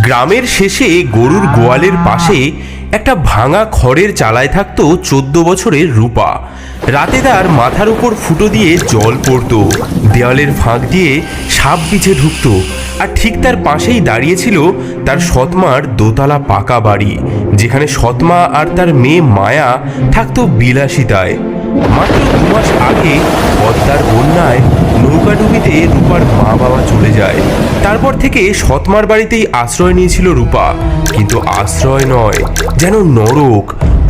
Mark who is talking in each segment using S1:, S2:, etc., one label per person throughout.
S1: গ্রামের শেষে গরুর গোয়ালের পাশে একটা ভাঙা খড়ের চালায় থাকতো 14 বছরের রূপা। রাতে তার মাথার উপর ফুটো দিয়ে জল পড়তো, দেওয়ালের ফাঁক দিয়ে সাপ বিছে ঢুকতো, আর ঠিক তার পাশেই দাঁড়িয়েছিল তার সৎমার দোতলা পাকা বাড়ি, যেখানে সৎমা আর তার মেয়ে মায়া থাকতো বিলাসিতায়। মাত্র 2 মাস আগে পদ্মার বন্যায় নৌকাডুবিতে রূপার মা বাবা চলে যায়। তারপর থেকে সৎমার বাড়িতেই আশ্রয় নিয়েছিল রূপা, কিন্তু আশ্রয় নয়, যেন নরক।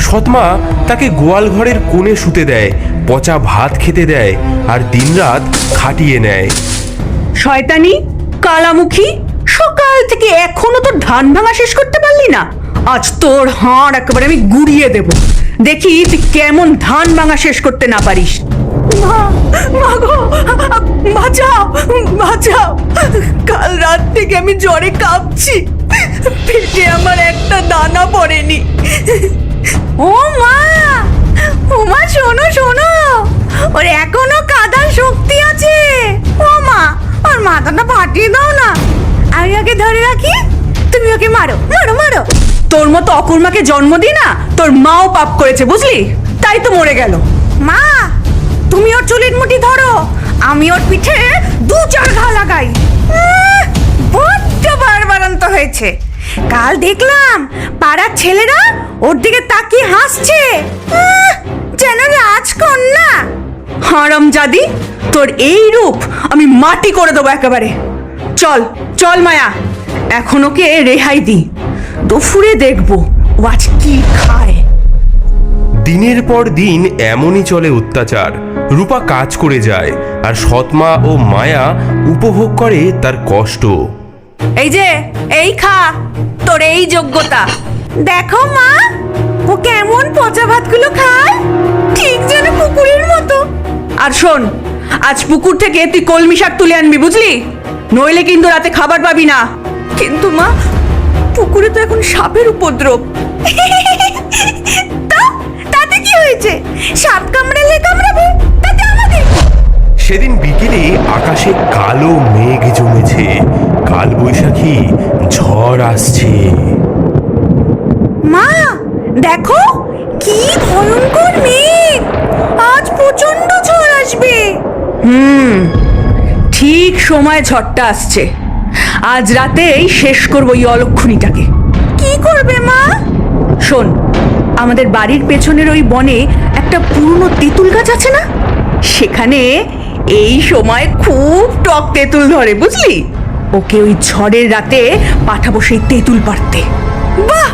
S1: সৎমা তাকে গোয়াল ঘরের কোণে শুতে দেয়, পচা ভাত খেতে দেয়, আর দিনরাত খাটিয়ে নেয়।
S2: শয়তানি কালামুখী, সকাল থেকে এখনো তোর ধান ভাঙা শেষ করতে পারলি না? আজ তোর হাড় একেবারে আমি গুড়িয়ে দেব, দেখি তুই কেমন ধান ভাঙা শেষ করতে না পারিস। মা গো, বাঁচাও বাঁচাও, কাল রাত থেকে আমি জ্বরে কাঁপছি, পেটে আমার একটা দানা পড়েনি। ও মা, ও মা, শোনো শোনো, ওর এখনো কাদার শক্তি আছে। ও মা, ওর মাথাটা ফাটিয়ে দাও না, আমি ওকে ধরে রাখি, তুমি ওকে মারো মারো মারো। তোর মতো অকুর্মাকে জন্ম দি না, তোর মাও পাপ করেছে বুঝলি, তাই তো মরে গেল। মা, তুমি ওর চুলের মুঠি ধরো, আমি ওর পিঠে 2-4 ঘা লাগাই। বড্ড বাড়বাড়ন্ত হয়েছে। কাল দেখলাম পাড়ার ছেলেরা ওর দিকে তাকিয়ে হাসছে, যেন রাজকন্যা। হারামজাদি, তোর এই রূপ আমি মাটি করে দেবো একেবারে। চল চল মায়া, এখন ওকে রেহাই দি, দুপুরে দেখবো ও আজ কি খায়।
S1: দিনের পর দিন এমনই চলে অত্যাচার। রূপা কাজ করে যায়, আর সৎমা ও মায়া উপভোগ করে তার কষ্ট।
S2: এই যে, এই খা, তোর এই যোগ্যতা। দেখো মা, ও কেমন পচা ভাতগুলো খায়, ঠিক যেন পুকুরের মতো। আর শোন, আজ পুকুর থেকে তুই কলমি শাক তুলে আনবি বুঝলি, নইলে কিন্তু রাতে খাবার পাবি না। কিন্তু মা, পুকুরে তো এখন সাপের উপদ্রব। তাতে কি হয়েছে? সাপ কামড়ালে কামড়াবে, তাতে আমাদের।
S1: সেদিন বিকেলে আকাশে কালো মেঘ জমেছে, কাল বৈশাখী ঝড় আসছে।
S2: মা দেখো, কি ভয়ঙ্কর মেঘ, আজ প্রচন্ড ঝড় আসবে। ঠিক সময় ঝড়টা আসছে, আজ রাতেই শেষ করবো এই অলক্ষণীটাকে। কি করবে মা? শোন, আমাদের বাড়ির পেছনের ওই বনে একটা পুরনো তেঁতুল গাছ আছে না, সেখানে এই সময় খুব টক তেঁতুল ধরে বুঝলি। ওকে ওই ঝড়ের রাতে পাঠাবো সেই তেঁতুল পাড়তে। বাহ,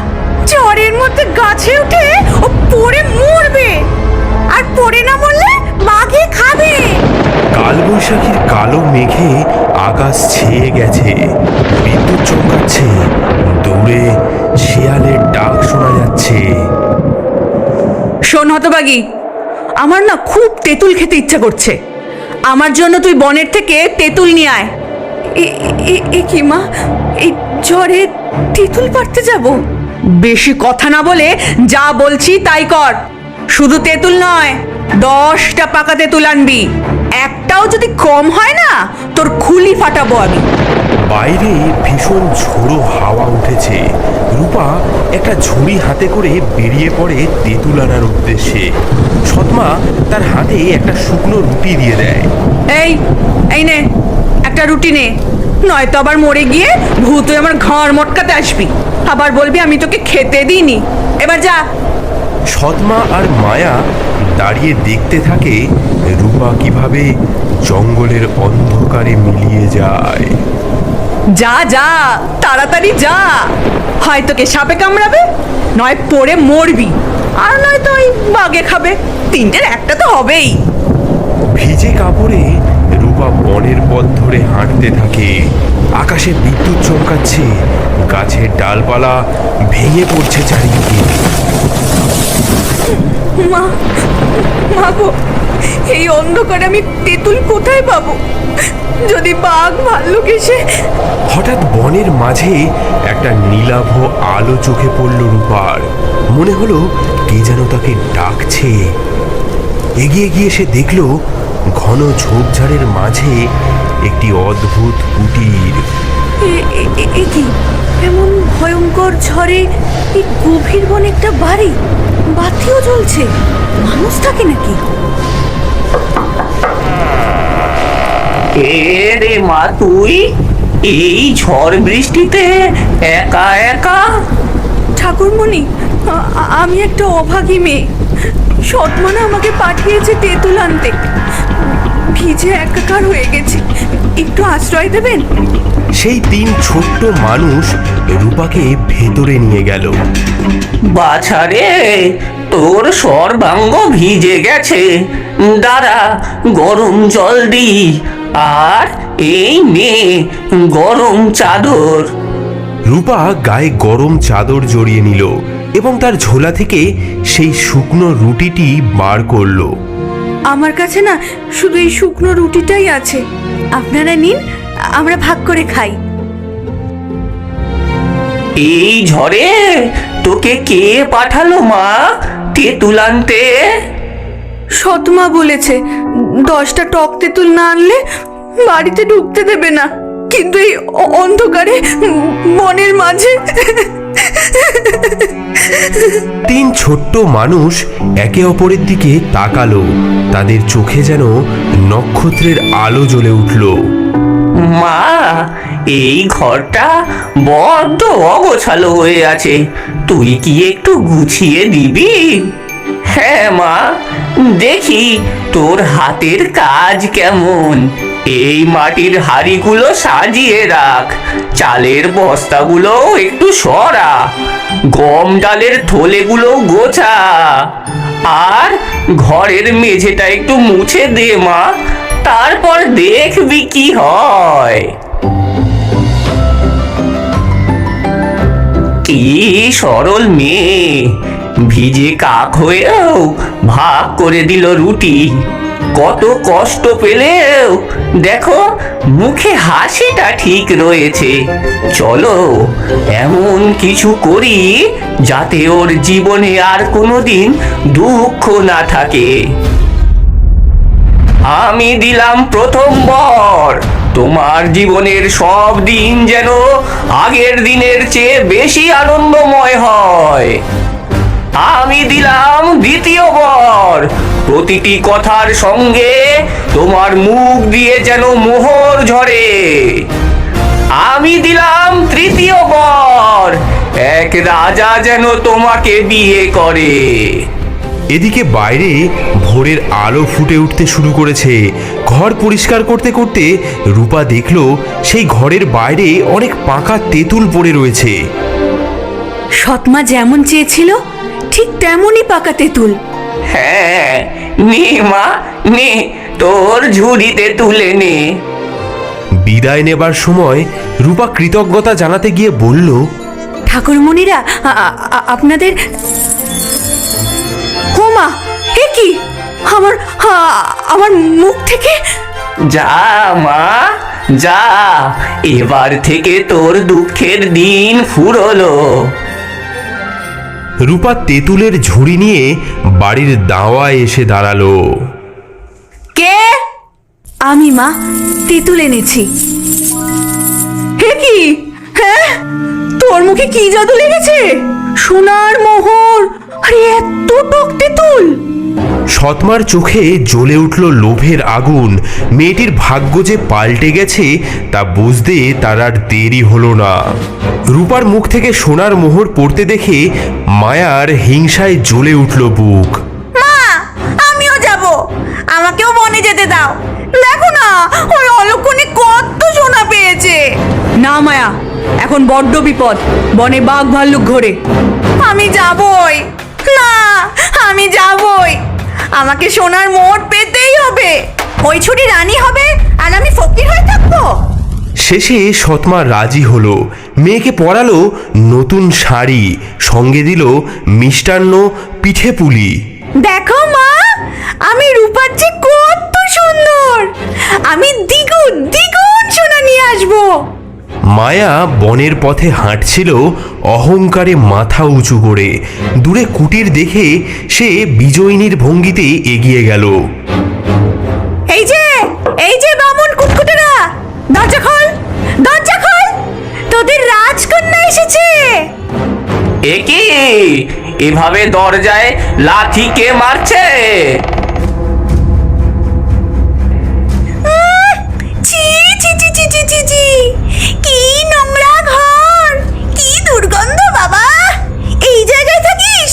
S2: ঝড়ের মধ্যে গাছে উঠে ও পড়ে মরবে, আর পড়ে না মরলে বাঘে খাবে।
S1: কাল বৈশাখীর কালো মেঘে আকাশ ছেয়ে গেছে, বিদ্যুৎ চমকাচ্ছে, দূরে শিয়ালের ডাক শোনা যাচ্ছে।
S2: শোন হতবাগী, আমার না খুব তেঁতুল খেতে ইচ্ছা করছে, আমার জন্য তুই বনের থেকে তেঁতুল নিয়ে আয়। এ কি মা, এই ঝড়ে তেঁতুল পাড়তে যাব? বেশি কথা না বলে যা বলছি তাই কর। শুধু তেঁতুল নয়, 10টা পাকা তেঁতুল আনবি, একটাও যদি কম হয় না তোর খুলি ফাটাবো আমি।
S1: বাইরে ভীষণ ঝোড়ো হাওয়া উঠেছে। রূপা একটা ঝুড়ি হাতে করে বেরিয়ে পড়ে তেঁতুল আনার উদ্দেশ্যে। সৎমা তার হাতে একটা শুকনো রুটি দিয়ে দেয়।
S2: এই এই নে, একটা রুটি নে, নয়তো আবার মরে গিয়ে ভূত হয়ে আমার ঘর মটকাতে আসবি, আবার বলবি আমি তোকে খেতে দিইনি। এবার যা।
S1: সৎমা আর মায়া দাঁড়িয়ে দেখতে থাকে রূপা কিভাবে জঙ্গলের অন্ধকারে মিলিয়ে যায়।
S2: যা যা, তাড়াতাড়ি যা, হয় তোকে সাপে কামড়াবে, নয় পড়ে মরবি, আর নয়তো ওই বাঘে খাবে, তিনটের একটা তো হবেই।
S1: ভিজে কাপড়ে রূপা বনের পথ ধরে হাঁটতে থাকে। আকাশে বিদ্যুৎ চমকাচ্ছে, গাছের ডালপালা ভেঙে পড়ছে চারিদিকে।
S2: মা, মা গো, এই অন্ধকারে আমি তেঁতুল কোথায় পাবো? যদি বাঘ ভাল্লুক এসে।
S1: হঠাৎ বনের মাঝে একটা নীলাভ আলো চোখে পড়ল রূপার। মনে হলো কে যেন তাকে ডাকছে। এগিয়ে গিয়ে সে দেখল ঘন ঝোপঝাড়ের মাঝে একটি অদ্ভুত কুটির।
S2: কি এমন ভয়ঙ্কর ঝড়ে এই গভীর বনে একটা বাড়ি, বাতিও জ্বলছে, মানুষ থাকে নাকি?
S3: কে রে মা তুই এই ঝড় বৃষ্টিতে একা একা?
S2: ঠাকুরমণি, আমি একটা অভাগী মেয়ে। সৎমানা আমাকে পাঠিয়েছে তেঁতুল আনতে। ভিজে একাকার হয়ে গেছি, একটু আশ্রয় দেবেন?
S1: সেই তিন ছোট্ট মানুষ রূপাকে ভেতরে নিয়ে গেল।
S3: বাছারে, তোর সর্বাঙ্গ ভিজে গেছে, দাঁড়া গরম জল দি, আর এই নে গরম চাদর।
S1: রূপা গায়ে গরম চাদর জড়িয়ে নিল এবং তার ঝোলা থেকে সেই শুকনো রুটিটি বার করলো।
S2: আমার কাছে না শুধু এই শুকনো রুটিটাই আছে, আপনারা নিন, আমরা ভাগ করে খাই।
S3: এই ঝড়ে তোকে কে পাঠালো মা তেঁতুল আনতে?
S2: সৎমা বলেছে 10টা টক তেঁতুল না আনলে বাড়িতে ঢুকতে দেবে না, কিন্তু এই অন্ধকারে বনের মাঝে।
S1: তিন ছোট্ট মানুষ একে অপরের দিকে তাকালো, তাদের চোখে যেন নক্ষত্রের আলো জ্বলে উঠল।
S3: মা, এই ঘরটা বড্ড অগোছালো হয়ে আছে, তুই কি একটু গুছিয়ে দিবি? হ্যাঁ মা, দেখি তোর হাতের কাজ কেমন। এই মাটির হাঁড়িগুলো সাজিয়ে রাখ, চালের বস্তাগুলো একটু সরা, গম ডালের থলেগুলো গোছা, আর ঘরের মেঝেটা একটু মুছে দে মা, তারপর দেখবি কি হয়। কি সরল মেয়ে, ভিজে কাক হয়েও ভাগ করে দিল রুটি। কত কষ্ট পেলেও দেখো মুখে হাসিটা ঠিক রয়েছে। চলো এমন কিছু করি যাতে ওর জীবনে আর কোনোদিন দুঃখ না থাকে। আমি দিলাম প্রথম বর, তোমার জীবনের সব দিন যেন আগের দিনের চেয়ে বেশি আনন্দময় হয়। আমি দিলাম দ্বিতীয় বর, প্রতিটি কথার সঙ্গে তোমার মুখ দিয়ে যেন মোহর ঝরে। আমি দিলাম তৃতীয় বর, এক রাজা যেন তোমাকে বিয়ে করে।
S1: এদিকে বাইরে ভোরের আলো ফুটে উঠতে শুরু করেছে। ঘর পরিষ্কার করতে করতে রূপা দেখল সেই ঘরের বাইরে অনেক পাকা তেঁতুল পড়ে রয়েছে।
S2: সৎমা যেমন চেয়েছিল ঠিক তেমনই পাকা তেঁতুল।
S3: হ্যাঁ, নে মা নে, তোর ঝুড়িতে তুলে নে।
S1: বিদায় নেবার সময় রূপা কৃতজ্ঞতা জানাতে গিয়ে বলল,
S2: ঠাকুরমণিরা, আপনাদের। হোমা, এ কি? আমার মুখ থেকে।
S3: যা মা যা, এবার থেকে তোর দুঃখের দিন ফুরলো।
S1: রূপা তেঁতুলের ঝুড়ি নিয়ে বাড়ির দাওয়ায় এসে দাঁড়ালো।
S2: কে? আমি মা, তেঁতুল এনেছি। হে কি? হ্যাঁ, তোর মুখে কি জাদু লেগেছে? সোনার মোহর, আরে এত টক তেঁতুল!
S1: সৎমার চোখে জ্বলে উঠল লোভের আগুন। মেয়েটির ভাগ্য যে পাল্টে গেছে তা বুঝতে তার আর দেরি হলো না। রূপার মুখ থেকে সোনার মোহর পড়তে দেখে মায়ার হিংসায় জ্বলে উঠল বুক।
S2: মা, আমিও যাব, আমাকেও বনে যেতে দাও। দেখো না, ওই অলক্ষণে কত সোনা পেয়েছে। না মায়া, এখন বড্ড বিপদ, বনে বাঘ ভাল্লুক ঘোরে। আমি যাবই না, আমি যাবই, আমাকে সোনার মোহর পেতেই হবে। ওই ছুটি রানী হবে আর আমি ফকির হয়ে থাকবো।
S1: শেষে সৎমা রাজি হলো। মেয়েকে পরালো নতুন শাড়ি, সঙ্গে দিল মিষ্টান্ন, পিঠে পুলি।
S2: দেখো মা, আমি রূপার চেয়ে কত সুন্দর, আমি দ্বিগুণ দ্বিগুণ সোনা নিয়ে আসবো।
S1: মায়া বনের পথে হাঁটছিল অহংকারে মাথা উঁচু করে। দূরে কুটির দেখে সে বিজয়িনীর ভঙ্গিতে এগিয়ে গেল।
S2: এই যে বামুন কুটকুটেরা, দরজা খোল, দরজা খোল, তোদের রাজকন্যা এসেছে।
S3: এ কি এভাবে দরজায় লাথি কে মারছে?
S2: ছি ছি ছি ছি ছি ছি ছি, কি নোংরা ঘর, কি দুর্গন্ধ বাবা। এই জায়গায় থাকিস?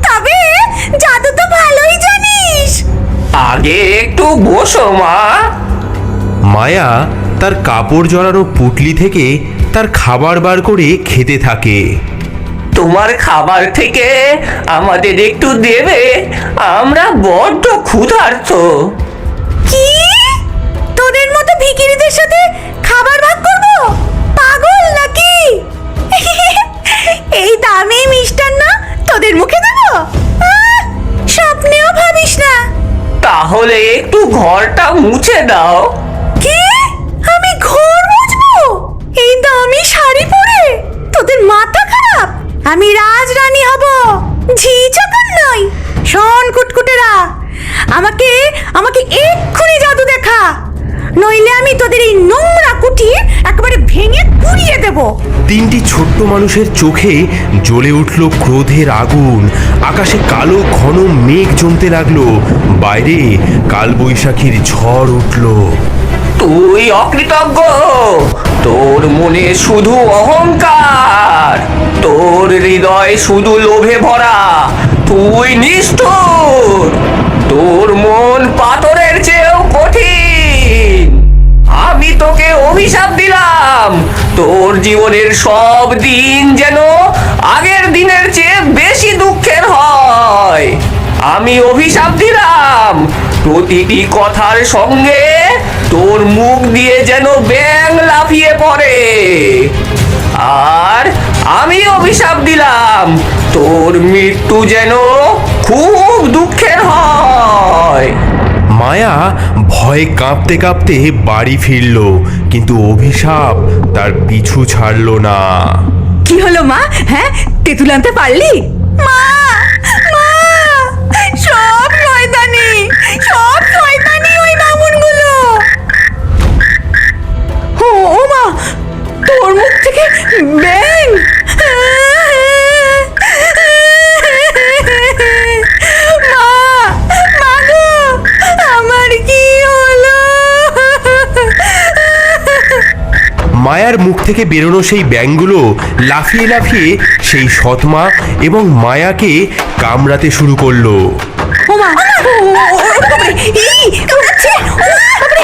S2: তবে জাদু তো ভালোই জানিস।
S3: আগে একটু বসো মা।
S1: মায়া তার কাপড় জড়ানো পুটলি থেকে তার খাবার বার করে খেতে থাকে।
S3: তোমার খাবার থেকে আমাদের একটু দেবে, আমরা বড্ড ক্ষুধার্ত।
S2: কি? তোদের মতো ভিখিরিদের সাথে খাবার ভাগ করব? পাগল নাকি? এই দামি মিষ্টান্ন তোদের মুখে দেব? স্বপ্নেও ভাবিস না।
S3: তাহলে একটু ঘরটা মুছে দাও।
S2: কি? আমি ঘর মুছবো এই দামি শাড়ি পরে? তোদের মাথা খারাপ? আমি রাজরানী হব, ঝি চাকর নই। শোন কুটকুটেরা, আমাকে আমাকে এক্ষুনি জাদু দেখা, নইলে আমি তোদের এই নোংরা কুঠির একেবারে ভেঙে গুড়িয়ে দেব।
S1: তিনটি ছোট্ট মানুষের চোখে জ্বলে উঠল ক্রোধের আগুন। আকাশে কালো ঘন মেঘ জমতে লাগলো। বাইরে কালবৈশাখীর ঝড় উঠল।
S3: তুই অকৃতজ্ঞ, তোর মনে শুধু অহংকার, তোর হৃদয় শুধু লোভে ভরা, তুই নিষ্ঠুর, তোর মন পাথরের চেয়েও কঠিন। আমি তোকে অভিশাপ দিলাম, তোর জীবনের সব দিন যেন আগের দিনের চেয়ে বেশি দুঃখের হয়। আমি অভিশাপ দিলাম, প্রতিটি কথার সঙ্গে তোর মুখ দিয়ে যেন ব্যাঙ লাফিয়ে পড়ে। আর আমি অভিশাপ দিলাম, তোর মৃত্যু যেন খুব দুঃখের হয়।
S1: মায়া ভয়ে কাঁপতে কাঁপতে বাড়ি ফিরল, কিন্তু অভিশাপ তার পিছু ছাড়ল না।
S2: কি হলো মা? হ্যাঁ, তেঁতুল আনতে পারলি? মা, মা, সব শয়তানি, সব শয়তানি ওই বামুনগুলো। ও মা, তোর মুখ থেকে ব্যাঙ! মা, মা গো, আমার কি হলো?
S1: মায়ার মুখ থেকে বেরোনো সেই ব্যাঙগুলো লাফিয়ে লাফিয়ে সেই সৎমা এবং মায়াকে কামড়াতে শুরু করলো।
S2: ও মা, ও বাবারে, এই কামড়াচ্ছে! ও বাবারে!